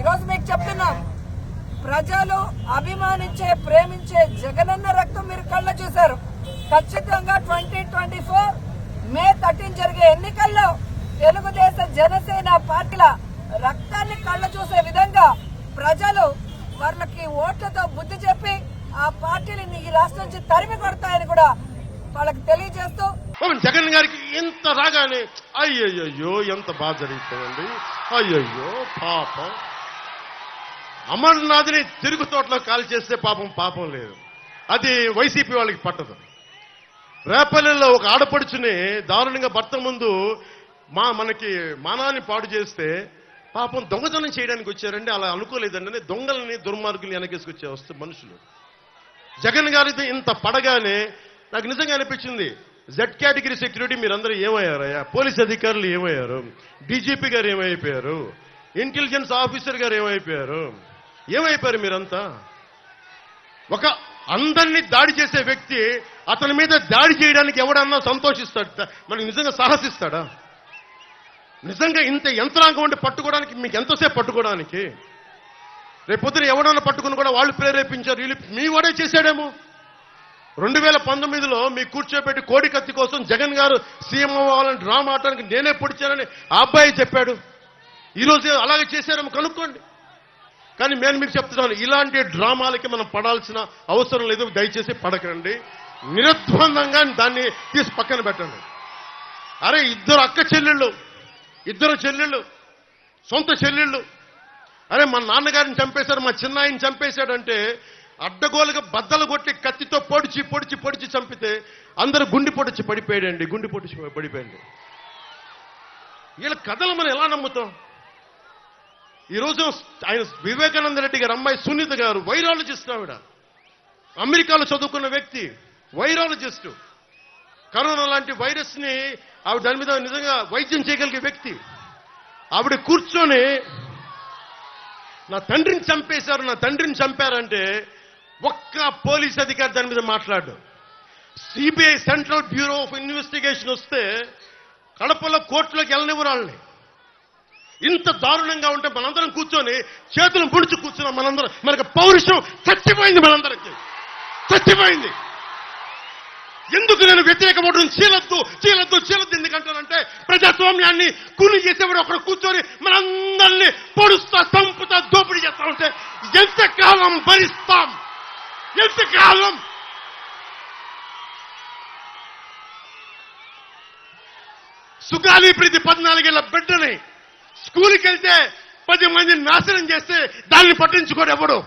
ఈరోజు మీకు చెప్తున్నాం, ప్రజలు అభిమానించే ప్రేమించే జగనన్న రక్తం మీరు కళ్ళ చూశారు. ఖచ్చితంగా 2024 మే 13 జరిగే ఎన్నికల్లో తెలుగుదేశం జనసేన పార్టీల రక్తాన్ని కళ్ళ చూసే విధంగా ప్రజలు వాళ్ళకి ఓట్లతో బుద్ధి చెప్పి ఆ పార్టీని ఈ రాష్ట్రం నుంచి తరిమి కొడతాయని కూడా వాళ్ళకి తెలియజేస్తూ, జగన్ గారికి ఇంత రాగానే అయ్యయ్యో ఎంత బాగా జరుగుతుందండి, అయ్యయ్యో పాపం అమర్నాథ్ని తిరుగు తోటలో కాల్ చేస్తే పాపం లేదు, అది వైసీపీ వాళ్ళకి పట్టదు. రేపల్లెల్లో ఒక ఆడపడుచుని దారుణంగా భర్త ముందు మనకి మానాన్ని పాడు చేస్తే పాపం దొంగతనం చేయడానికి వచ్చారండి, అలా అనుకోలేదండి. దొంగలని దుర్మార్గుల్ని వెనకేసుకొచ్చే వస్తే మనుషులు. జగన్ గారితో ఇంత పడగానే నాకు నిజంగా అనిపించింది, జెడ్ కేటగిరీ సెక్యూరిటీ మీరందరూ ఏమయ్యారయ్యా, పోలీస్ అధికారులు ఏమయ్యారు, డీజీపీ గారు ఏమైపోయారు, ఇంటెలిజెన్స్ ఆఫీసర్ గారు ఏమైపోయారు మీరంతా? ఒక అందరినీ దాడి చేసే వ్యక్తి అతని మీద దాడి చేయడానికి ఎవడన్నా సంతోషిస్తాడు? మనకి నిజంగా సాహసిస్తాడా? నిజంగా ఇంత యంత్రాంగం ఉండి పట్టుకోవడానికి మీకు ఎంతసేపు పట్టుకోవడానికి? రేపొద్దున ఎవడన్నా పట్టుకుని కూడా వాళ్ళు ప్రేరేపించారు, వీళ్ళు మీ వాడే చేశాడేమో. 2019లో మీ కూర్చోబెట్టి కోడి కత్తి కోసం జగన్ గారు సీఎం అవ్వాలని డ్రామా ఆడటానికి నేనే పొడిచానని ఆ అబ్బాయి చెప్పాడు. ఈరోజు అలాగే చేశారేమో కనుక్కోండి. కానీ నేను మీకు చెప్తున్నాను, ఇలాంటి డ్రామాలకి మనం పడాల్సిన అవసరం లేదు. దయచేసి పడకండి, నిర్ద్వందంగా దాన్ని తీసి పక్కన పెట్టండి. అరే ఇద్దరు చెల్లెళ్ళు సొంత చెల్లెళ్ళు, అరే మా నాన్నగారిని చంపేశాడు, మా చిన్నాయిని చంపేశాడంటే అడ్డగోలుగా బద్దలు కొట్టి కత్తితో పొడిచి చంపితే అందరూ గుండి పొడిచి పడిపోయాడండి. వీళ్ళ కథలు మనం ఎలా నమ్ముతాం? ఈరోజు ఆయన వివేకానంద రెడ్డి గారు అమ్మాయి సునీత గారు వైరాలజిస్ట్, ఆవిడ అమెరికాలో చదువుకున్న వ్యక్తి, వైరాలజిస్ట్. కరోనా లాంటి వైరస్ ని ఆవిడ దాని మీద నిజంగా వైద్యం చేయగలిగే వ్యక్తి. ఆవిడ కూర్చొని నా తండ్రిని చంపారంటే ఒక్క పోలీస్ అధికారి దాని మీద మాట్లాడు. CBI central bureau of investigation వస్తే కడపలో కోర్టులోకి వెళ్ళనివ్వరు వాళ్ళని. ఇంత దారుణంగా ఉంటే మనందరం కూర్చొని చేతులు ముడిచి కూర్చున్నాం. మనకు పౌరుషం చచ్చిపోయింది, మనందరికి చచ్చిపోయింది. ఎందుకు నేను వ్యతిరేక ఓటును చీలద్దు ఎందుకంటానంటే ప్రజాస్వామ్యాన్ని కూలి చేసేవాడు ఒకడు కూర్చొని మనందరినీ పొడుస్తా చంపుతా దోపిడీ చేస్తా ఉంటే ఎంతకాలం భరిస్తాం? ఎంతకాలం? సుగాలి ప్రీతి 14 ఏళ్ల బిడ్డని స్కూల్కి వెళ్తే 10 మందిని నాశనం చేస్తే దాన్ని పట్టించుకోడు ఎవడు.